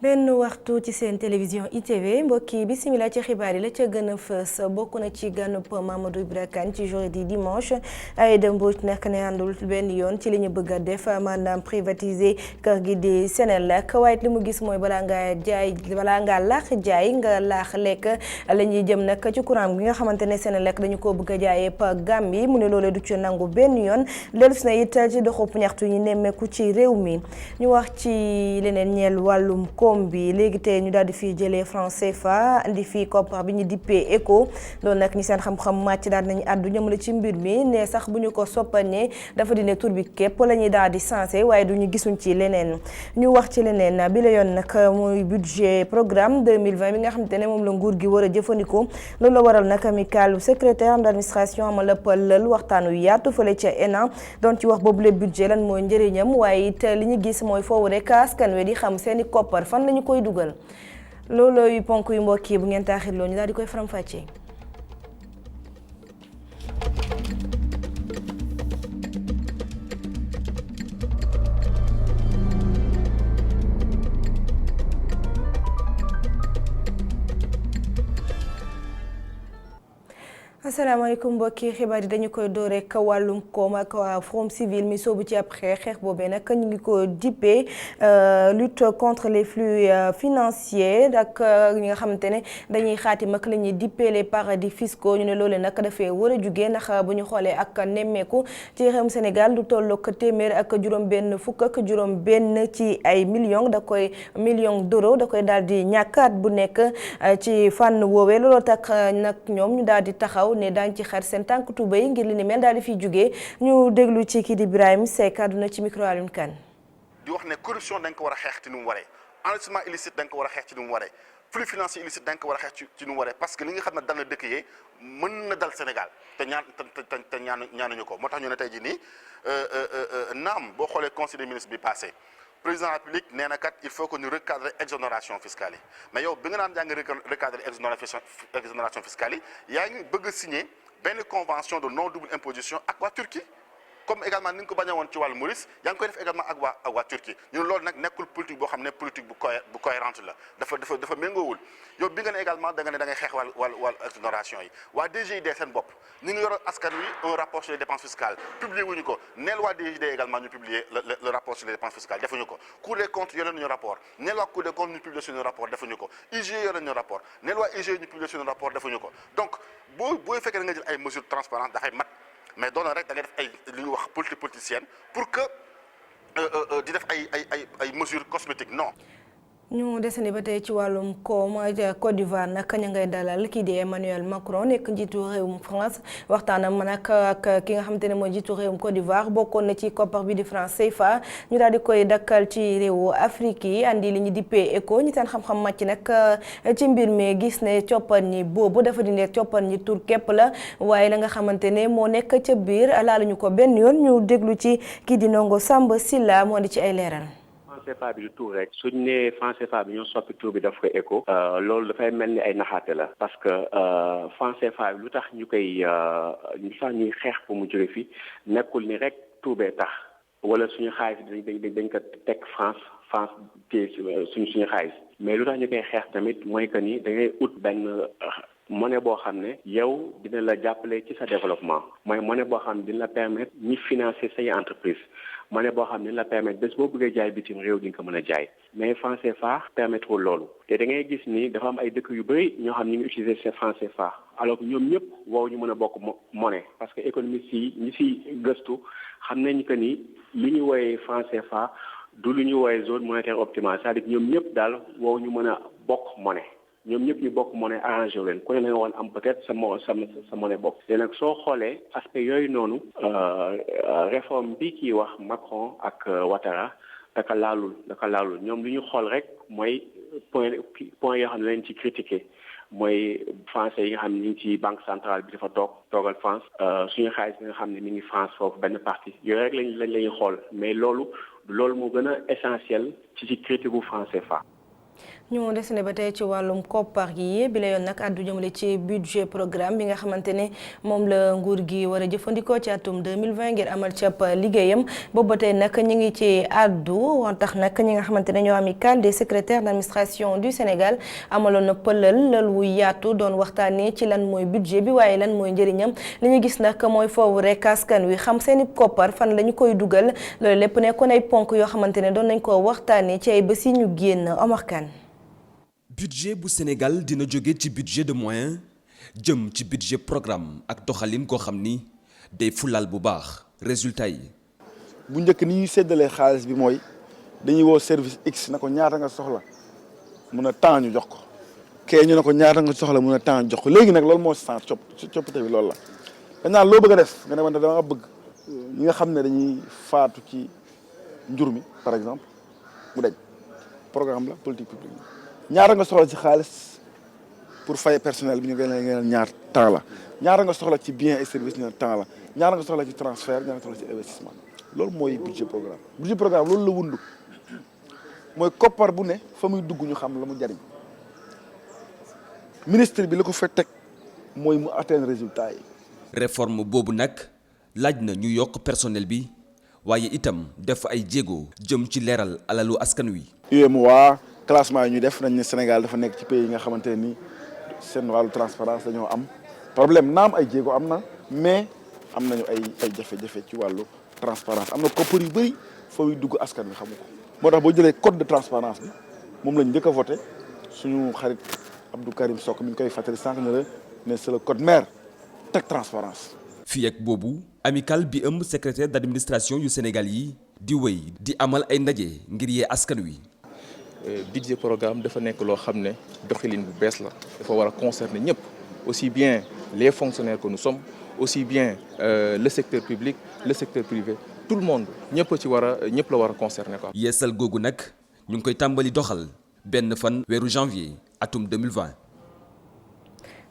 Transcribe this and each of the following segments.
benn waxtu ci seen télévision ITV mbokk yi bisimilah ci xibaar yi la ca gën a fës bokk na ci gànnub Mamadou Ibra Kane ci jeudi dimanche Aïda Mbodj nekk ne àndul benn yoon ci li ñu bëgg a def maanaam privatiser kër gi di Senelec waaye li mu gis mooy balaa ngaa laax jaay nga laax lekk la ñuy jëm nag ci courant gi nga xamante ne Senelec dañu ko bëgg a jaayee pa Gambie mu ne loolee du ci nangu benn yoon dellusi na it ci doxub ñaxtu yi nemmeeku ci réew mi ñu wax ci leneen ñeel wàllum bi léegi tey ñu daal di fi jëlee franc CFA andi fii koppar bi ñu dippee ECO loolu nag ñi seen xam-xam màcc daal nañu àddu ñëmale ci mbir mi ne sax bu ñu ko soppañee dafa di ne tur bi képp la ñuy daal di sensé waaye du ñu gisuñ ci leneen ñu wax ci leneen bi la yoon nag muy budget programme 2020 bi nga xamante ne moom la nguur gi war a jëfandikoo loolu la waral nag amicalu secrétaire d'administration amal lël waxtaanu yaatu fële ca ENA doon ci wax boobu le budget lan mooy njëriñam waaye it li ñu gis mooy foofu rek askan wi di xam seeni koppar fan lañu koy dugal loolooy ponk yu mbokk yi bu ngeen taaxirloo ñu daal di koy faram-fàccee. asalaamaaleykum mbokki xibaar yi dañu koy door rek wàllum koom ak waa Forum Civil mi soobu ci ab xeex boobee nag ñu ngi ko dippee lutte contre les flux financiers ak ñi nga xamante ne dañuy xaatim ak la ñuy dippee les paradis fiscaux ñu ne loole nag dafay war a jugee ndax bu ñu xoolee ak nemmeeku ci réewum Sénégal lu tollook téeméer ak juróom-benn fukk ak juróom-benn ci ay millions millions d'euros da koy daal di ñàkkaat bu nekk ci fànn woowee looloo tax nag ñoom ñu daal di taxaw ne daañu ci xar seen tànk tubéy ngir li ni mel daal di fiy jugee ñu déglu ci kii di Ibrahima Seck àdduna ci micro Alioune Kane di wax ne corruption dañ ko war a xeex ci nu mu waree enrichissement illicite dañ ko war a xeex ci nu mu waree flux financier illicite dañ ko war a xeex ci nu mu waree parce que li nga xam ne dal na dëkk yee mën na dal Sénégal te ñaanuñu ko moo tax ñu ne tey jii nii naam boo xoolee conseil des ministres bi passé président de la République nee na kat il faut que ñu recadrer exonération fiscale yi mais yow bi nga naan yaa ngi recadrer exonération fiscale yi yaa ngi bëgg a signer benn convention de non double imposition ak waa Turquie comme également ni nga ko bañ a woon ci wàllu Maurice yaa ngi koy def également ak waa Turquie ñun loolu nag nekkul politique boo xam ne politique bu cohérente la dafa méngoowul yow bi nga ne également da ngay xeex wàllu exonération yi waa DGID seen bopp ñu ngi yor askan wi un rapport sur les dépenses fiscales publié wuñu ko neel waa DGID également ñu publier le rapport sur les dépenses fiscales defuñu ko Cour des comptes yore nañu rapport neel waa Cour des comptes ñu publier suñu rapport defuñu ko IGE yore nañu rapport neel waa IGE ñu publier suñu rapport defuñu ko donc booy fekkee da nga jël ay mesures transparentes dafay mat mais doon rek da ngay def ay li ñuy wax politique politicienne pour que di def ay mesures cosmétiques non. ñu desandi ba tey ci wàllum koom Côte d'Ivoire nag ña ngay dalal kii di Emmanuel Macron nekk njiitu réewum France waxtaanam nag ak ki nga xamante ne mooy njiitu réewum Côte d'Ivoire bokkoon na ci koppar bi di franc CFA ñu daal di koy dakkal ci réewu Afrique yi andi li ñu dippee ECO ñi seen xam-xam màcc nag ci mbir mi gis ne coppar ñi boobu dafa di ne coppar ñi tur képp la waaye la nga xamante ne moo nekk ca biir laaluñu ko benn yoon ñu déglu ci kii di Ndongo Samba Sylla moo di ci ay leeral. CFA bi du tur rek suñ ne franc CFA bi ñoo soppi tur bi daf ko ECO loolu dafay mel ni ay naxaate la parce que franc CFA bi lu tax ñuy xeex pour mu jóge fi nekkul ni rek tur bee tax wala suñu xaalis dañ ko teg France téye suñu xaalis mais lu tax ñu koy xeex tamit mooy que ni da ngay ut benn monnaie boo xam ne yow dina la jàppale ci sa développement mooy monnaie boo xam ne dina la permettre ñi financer say entreprise monnaie boo xam ne dina la permettre bés boo bëggee jaay bitim réew di nga ko mën a jaay mais franc CFA permettre loolu te da ngay gis ni dafa am ay dëkk yu bëri ñoo xam ni ngi utiliser ces franc CFA alors que ñoom ñëpp wow ñu mën a bokk monnaie parce que économistes yi ñi si gëstu xam nañ que ni li ñu wooyee franc CFA du lu ñu wooyee zone monétaire optimale c'est-à-dire ñoom ñëpp daal wow ñu mën a bokk monnaie ñoom ñëpp ñu bokk monnaie arrangé leen ku ne la nga woon am peut-être sa monnaie bopp léegi nag soo xoolee aspect yooyu noonu réforme bi kii wax Macron ak Ouattara daka laalul ñoom li ñu xool rek mooy point yoo xam ne lañ ci critiqué mooy français yi nga xam ne ñu ngi ci banque centrale bi dafa toogal France suñu xaalis bi nga xam ne mi ngi France foofu benn partie yooyu rek lañ lañuy xool mais loolu moo gën a essentiel ci critique bu franc CFA. ñu desane ba tey ci wàllum koppar gi bi la yoon nag àddu jëmale ci budget programme bi nga xamante ne moom la nguur gi war a jëfandikoo ci atum 2020 ngir amal ci ab liggéeyam boobu ba tey nag ñu ngi ci àddu woon tax nag ñi nga xamante ne ñoo amicale des secrétaires d'administration du Sénégal amaloon na pëlal lal wu yaatu doon waxtaanee ci lan mooy budget bi waaye lan mooy njëriñam li ñu gis nag mooy foofu rek askan wi xam seeni koppar fan la ñu koy dugal loolu lépp nekkoon ay ponk yoo xamante ne doon nañ ko waxtaanee ci ay bés yi ñu génn Omar Kane. budget bu Sénégal dina jóge ci budget de moyens jëm ci budget programme ak doxalin koo xam ni day fulal bu baax résultat yi. bu njëkk ni ñuy séddalee xaalis bi mooy dañuy woo service X na ko ñaata nga soxla mun a temps ñu jox ko kee ñu ne ko ñaata nga soxla mun a temps jox ko léegi nag loolu moo sens coppite bi loolu la. dañ naan loo bëgg a def nga ne man dama bëgg ñi nga xam ne dañuy faatu ci njur mi par exemple mu dañ programme la politique publique ñaata nga soxla ci xaalis pour fay personnel bi ñu ngeen ñaar temps la ñaata nga soxla ci biens et services ñu ne temps la ñaata nga soxla ci transfert ñaata nga soxla ci investissement loolu mooy budget programme loolu la wundu mooy koppar bu ne fa muy dugg ñu xam la mu jariñ ministre bi la ko fa teg mooy mu atteindre résultat yi. réforme boobu nag laaj na ñu yokk personnel bi waaye itam def ay jéego jëm ci leeral alalu askan wi. UEMOA classement yi ñu def nañ ne Sénégal dafa nekk ci pays yi nga xamante ne ni seen wàllu transparence dañoo am problème naam ay jéego am na mais am nañu ay jafe-jafe ci wàllu transparence am na koppar yu bëri fa muy dugg askan wi xamu ko. moo tax boo jëlee code de transparence bi moom lañ njëkk a voté suñu xarit Abdou Karim Sok mi ngi koy fàttali sànq ne c'est le code maire teg transparence fii ak boobu amicale bi ëmb secrétaire d'administration yu Sénégal yi di wéy di amal ay ndaje ngir yee askan wi. budget programme dafa nekk loo xam ne doxalin bu bees la dafa war a concerner ñëpp aussi bien les fonctionnaires que nous sommes aussi bien le secteur public le secteur privé tout le monde ñëpp la war a concerner quoi. yeesal googu nag ñu ngi koy tàmbali doxal benn fan weeru janvier atum 2020.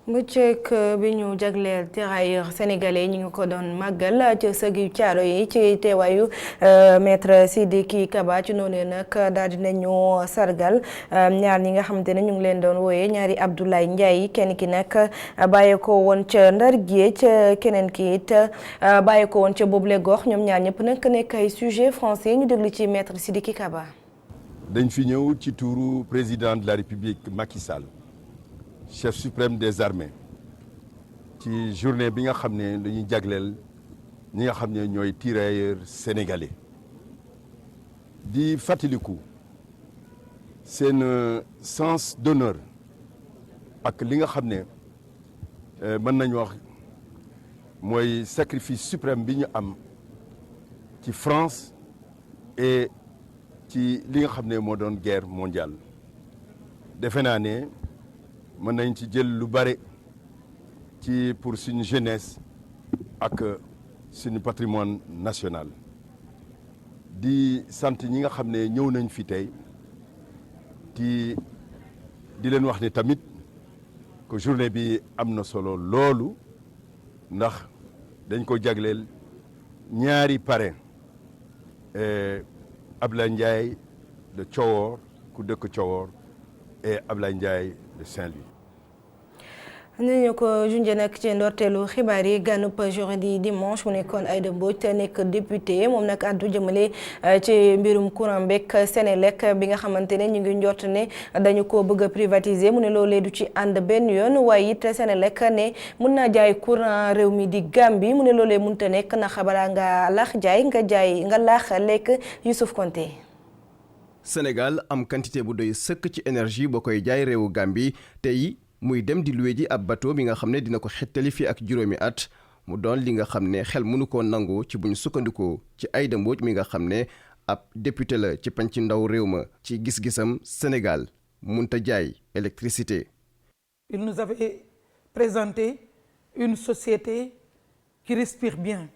bëccëg bi ñu jagleel tirailleurs sénégalais ñu ngi ko doon màggal ci sëgi caaro yi ci teewaayu maître Sidiki Kaba ci noonu nag daal di nañu sargal ñaar ñi nga xamante ne ñu ngi leen doon wooyee ñaari Abdoulaye Ndiaye kenn ki nag bàyyeekoo woon ca Ndar Géej keneen ki it bàyyeekoo woon ca boobule gox ñoom ñaar ñëpp nag nekk ay sujet français ñu déglu ci maître Sidiki Kaba. dañ fi ñëw ci tuuru président de la République Macky Sall. chef suprême des armées ci journée bi nga xam ne dañuy jagleel ñi nga xam ne ñooy tirailleurs sénégalais di fàttaliku seen sens d'honneur ak li nga xam ne mën nañu wax mooy sacrifice suprême bi ñu am ci France et ci li nga xam ne moo doon guerre mondiale defe naa ne mën nañ ci jël lu bare ci pour suñu jeunesse ak suñu patrimoine national di sant ñi nga xam ne ñëw nañ fi tey di leen wax ne tamit que journée bi am na solo loolu ndax dañ ko jagleel ñaari parrain Ablaye Ndiaye de Thiowor ku dëkk Thiowor et Ablaye Ndiaye de Saint-Louis. ñu ko junjee nag ci ndorteelu xibaar yi gànnub jeudi dimanche mu nekkoon Aïda Mbodj te nekk député moom nag àddu jëmale ci mbirum courant beeg Sénélec bi nga xamante ne ñu ngi njort ne dañu ko bëgg a privatiser mu ne loolee du ci ànd benn yoon waaye it Sénélec ne mun naa jaay courant réew mi di Gambie mu ne loolee mënut a nekk ndax balaa nga laax lekk Youssouf Konté. Sénégal am quantité bu doy sëkk ci énergie boo koy jaay réewu Gambie tey muy dem di luwe ji ab bateau bi nga xam ne dina ko xettali fi ak juróomi at mu doon li nga xam ne xel mënu koo nangu ci bu ñu sukkandikoo ci Aïda Mbodj mi nga xam ne ab député la ci penc ndaw réew ma ci gis-gisam Sénégal munta jaay électricité. Il nous avait présenté une société qui respire bien.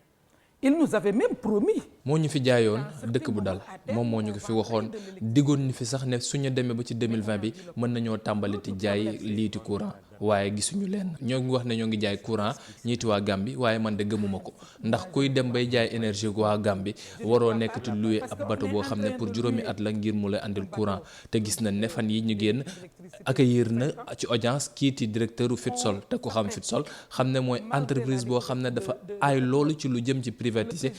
Il nous avait même promis. moo ñu fi jaayoon dëkk bu dal moom moo ñu ko fi waxoon diggoon ñu fi sax ne suñu demee ba ci 2020 bi mën nañoo tàmbali ti jaay liiti courant waaye gisuñu leen. ñoo ngi wax ne ñoo ngi jaay courant ñiiti waa Gambie waaye man de gëmuma ko ndax kuy dem bay jaay énergie waa Gambie waroo nekk ti loué ab bateau boo xam ne pour juróomi at la ngir mu lay andil courant te gis nañ ne fan yi ñu génn accueillir na ci audience kiiti directeur u Fitsol te ku xam Fitsol xam ne mooy entreprise boo xam ne dafa aay loolu ci lu jëm ci privatiser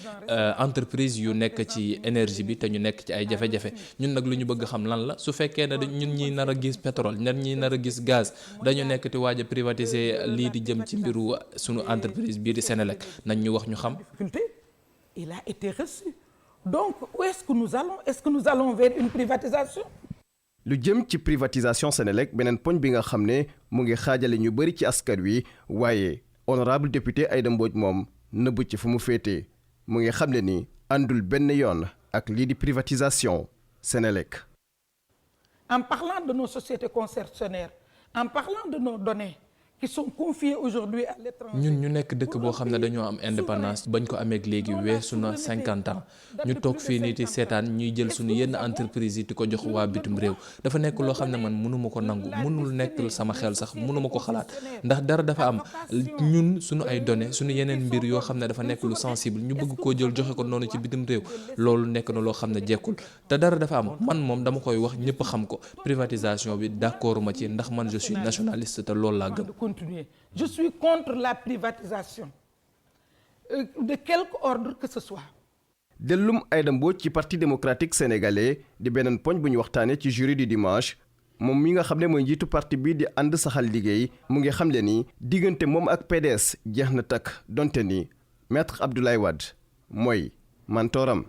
entreprise yu nekk ci énergie bi te ñu nekk ci ay jafe-jafe ñun nag lu ñu bëgg xam lan la su fekkee ne ñun ñi nar a gis pétrole ñi nar a gis gaz dañu nekk ti waaj a privatiser lii di jëm ci mbiru sunu entreprise bii di Senelec nañ ñu wax ñu xam. Il a été reçu. Donc où est-ce que nous allons? Est-ce que nous allons vers une privatisation? lu jëm ci privatisation Senelec beneen poñ bi nga xam ne mu ngi xaajale ñu bëri ci askan wi waaye honorable député Aïda Mbodj moom nëbb ci fu mu féetee mu ngi xam ne ni àndul benn yoon ak lii di privatisation Senelec. En parlant de nos sociétés concessionnaires, en parlant de nos données qui sont confiées aujourd'hui à l'étranger. ñun ñu nekk dëkk boo xam ne dañoo am indépendance bañ ko amee léegi weesu na 50 ans ñu toog fii nii di seetaan ñuy jël suñu yenn entreprise yi di ko jox waa bitum réew dafa nekk loo xam ne man mënuma ko nangu mënul nekk sama xel sax mënuma ko xalaat ndax dara dafa am ñun suñu ay données suñu yeneen mbir yoo xam ne dafa nekk lu sensible ñu bëgg koo jël joxe ko noonu ci bitim réew loolu nekk na loo xam ne jekkul te dara dafa am man moom dama koy wax ñëpp xam ko privatisation bi d'accord ma ci ndax man je suis nationaliste te loolu laa gëm. Je suis contre la privatisation de quelque ordre que ce soit. dellum Aïda Mbodj ci parti démocratique sénégalais di beneen poñ bu ñu waxtaanee ci jury du dimanche moom mi nga xam ne mooy njiitu parti bi di ànd saxal liggéey mu ngi xamle ni diggante moom ak PDS jeex na takk donte ni maître Abdoulaye Wade mooy mantooram.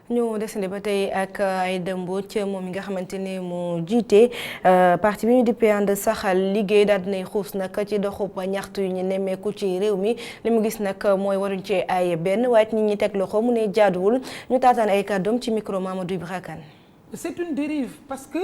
ñu desandi ba tey ak Aïda Mbodj moom mi nga xamante ne moo jiite parti bi ñu dippee ànd saxal liggéey daal dinay xuus nag ci doxub ñaxtu yu ñu nemmeeku ci réew mi li mu gis nag mooy waruñ ci ay benn waaye nit ñi teg loxo mu ne jaaduwul ñu taataan ay kàddoom ci micro Mamadou Ibra Kane. C'est une dérive parce que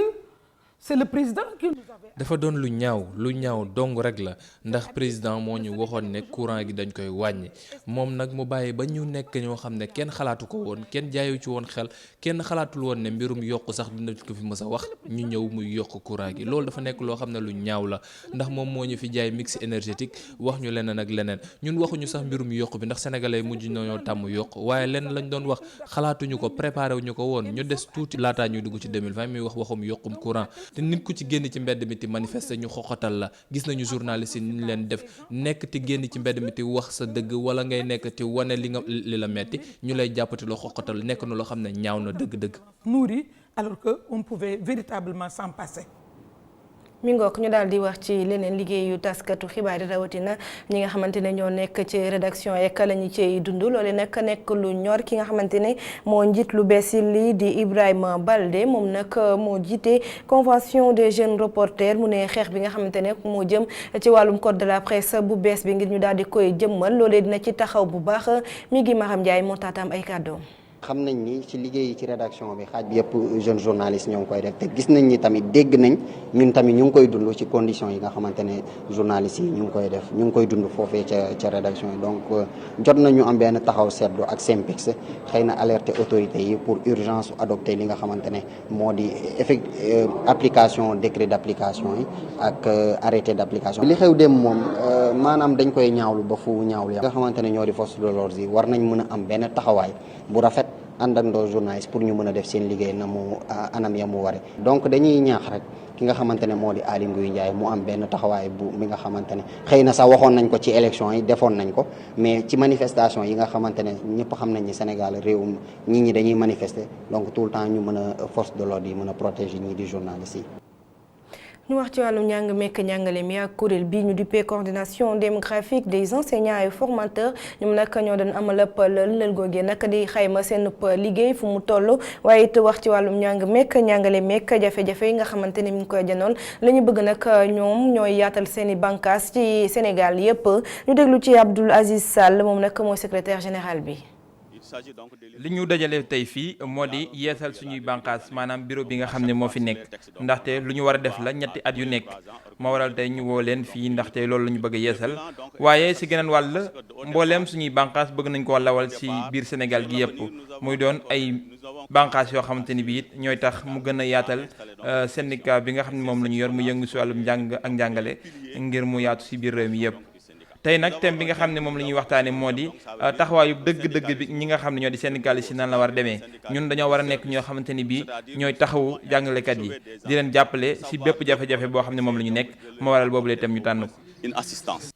c'est le président qui nous avait. dafa doon lu ñaaw dong rek la ndax président moo ñu waxoon ne courant gi dañ koy wàññi moom nag mu bàyyi ba ñu nekk ñoo xam ne kenn xalaatu ko woon kenn jaayu ci woon xel kenn xalaatul woon ne mbirum yokk sax dina ko fi mës a wax ñu ñëw muy yokk courant gi loolu dafa nekk loo xam ne lu ñaaw la ndax moom moo ñu fi jaay mix énergétique wax ñu leneen ak leneen ñun waxuñu sax mbirum yokk bi ndax sénégalais mujj nañoo tàmm yokk waaye lenn lañ doon wax xalaatuñu ko préparé wuñu ko woon ñu des tuuti laataa ñuy dugg ci 2020 muy wax waxum yokkum courant te nit ku ci génn ci mbedd mi ti manifester ñu xoxatal la gis nañu journaliste yi ñu leen def nekk ti génn ci mbedd mi ti wax sa dëgg wala ngay nekk ti wane li la metti ñu lay jàppati loo xoxatal nekk na loo xam ne ñaaw na dëgg-dëgg. nourri alors que on pouvait véritablement s'en passer. mi ngook ñu daal di wax ci leneen liggéeyu taskatu xibaar yi rawatina ñi nga xamante ne ñoo nekk ci rédaction yeeg la ñu ciy dund loole nag nekk lu ñor ki nga xamante ne moo njiit lu bees lii di Ibrahima Baldé moom nag moo jiite convention des jeunes reporters mu ne xeex bi nga xamante ne moo jëm ci wàllum code de la presse bu bees bi ngir ñu daal di koy jëmmal loolee dina ci taxaw bu baax mi ngi Maram Ndiaye moo taataam ay kàddoom. xam nañ ni ci liggéey ci rédaction bi xaaj bi yëpp jeune journaliste ñoo ngi koy def te gis nañ ni tamit dégg nañ ñun tamit ñu ngi koy dund ci conditions yi nga xamante ne journalistes yi ñu ngi koy def ñu ngi koy dund foofee ca rédaction yi donc jot nañu am benn taxaw seetlu ak SYNPICS xëy na alerter autorités yi pour urgence adopter li nga xamante ne moo di application décret d'application yi ak arrêté d'application li xew dem moom maanaam dañ koy ñaawlu ba fu ñaawlu nga xamante ne ñoo di force de l'ordre yi war nañ mën a am benn taxawaay bu rafet ànd ak ndoo journaliste pour ñu mën a def seen liggéey na mu anam ya mu ware donc dañuy ñaax rek ki nga xamante ne moo di Aly Ngouille Ndiaye mu am benn taxawaay bu mi nga xamante ne xëy na sax waxoon nañ ko ci élection yi defoon nañ ko mais ci manifestation yi nga xamante ne ñëpp xam nañ ni Sénégal réewum nit ñi dañuy manifester donc tout le temps ñu mën a force de l'ordre yi mën a protéger ñii di journalistes yi. ñu wax ci wàllum njàng mekk njàngale mi ak kuréel bi ñu duppee coordination démographique des enseignants et formateurs ñoom nag ñoo doon amal ëpp lël googee nag di xayma seen liggéey fu mu toll waaye it wax ci wàllum njàng mekk njàngale mekk jafe-jafe yi nga xamante ne mi ngi koy janoon la ñu bëgg nag ñoom ñooy yaatal seen i bànqaas ci Sénégal yépp ñu déglu ci Abdoul Aziz Sall moom nag mooy secrétaire général bi. li ñu dajale tey fii moo di yeesal suñuy bànqaas maanaam bureau bi nga xam ne moo fi nekk ndaxte lu ñu war a def la ñetti at yu nekk moo waral tey ñu woo leen fii ndaxte loolu la ñu bëgg a yeesal waaye si geneen wàll mbooleem suñuy bànqaas bëgg nañ koo lawal si biir Sénégal gi yëpp muy doon ay bànqaas yoo xamante ni bi it ñooy tax mu gën a yaatal syndicat bi nga xam ne moom la ñu yor mu yëngu si wàllum njàng ak njàngale ngir mu yaatu si biir réew mi yëpp. tey nag thème bi nga xam ne moom la ñuy waxtaane moo di taxawaayu dëgg-dëgg bi ñi nga xam ne ñoo di syndicaliste yi nan la war a demee ñun dañoo war a nekk ñoo xamante ni bii ñooy taxawu jàngalekat yi di leen jàppale si bépp jafe-jafe boo xam ne moom la ñu nekk moo waral boobu la thème ñu tànn ko. Une assistance.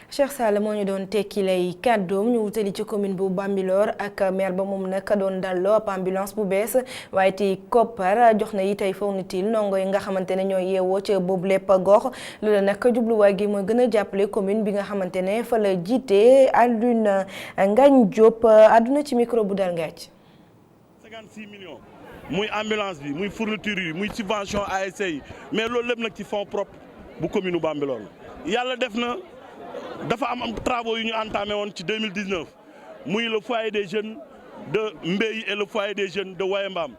Cheikh Sall moo ñu doon tekki lay kàddoom ñu wutali ci commune bu Bambilor ak maire ba moom nag doon dalloo ab ambulance bu bees waaye ti koppar jox na yi tey fourniture ndongo yi nga xamante ne ñooy yeewoo ca boobu lépp gox loolu nag jubluwaay gi mooy gën a jàppale commune bi nga xamante ne fa la jiite Alioune Ngagne Diop àdduna ci micro bu dal ngaaj 56 millions muy ambulance bi muy fourniture yi muy subvention ASC yi mais loolu lépp nag ci fonds propre bu commune bu Bambilor yàlla def na dafa am travaux yu ñu entamé woon ci 2019 muy le foyer des jeunes de Mbey et le foyer des jeunes de Wayembam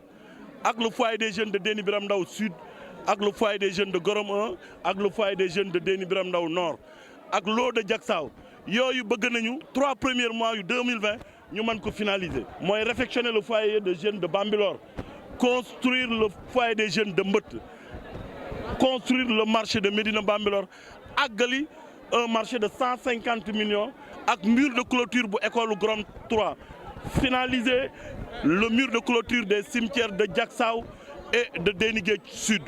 ak le foyer des jeunes de Déni Biram Ndaw Sud ak le foyer des jeunes de Gorom 1 ak le foyer des jeunes de Déni Biram Ndaw Nord ak l'eau de Diacksao yooyu bëgg nañu 3 premiers mois yu 2020 ñu mën ko finaliser mooy réfectionner le foyer des jeunes de Bambilor construire le foyer des jeunes de Mbëtt construire le marché de Médina Bambilor àggali un marché de 150 millions ak mur de clôture bu école Gorom 3 finaliser le mur de clôture des cimetières de Diacksao et de Déni Guedj Sud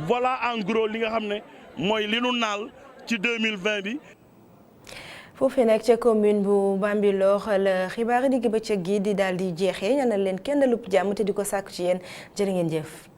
voilà en gros li nga xam ne mooy li nu naal ci 2020 bi. foofee nag ca commune bu Bambilor la xibaar digg bëccëg gi di daal di jeexee ñaanal leen kenn lupp jàmm te di ko sàkku ci yéen jërë ngeen jëf.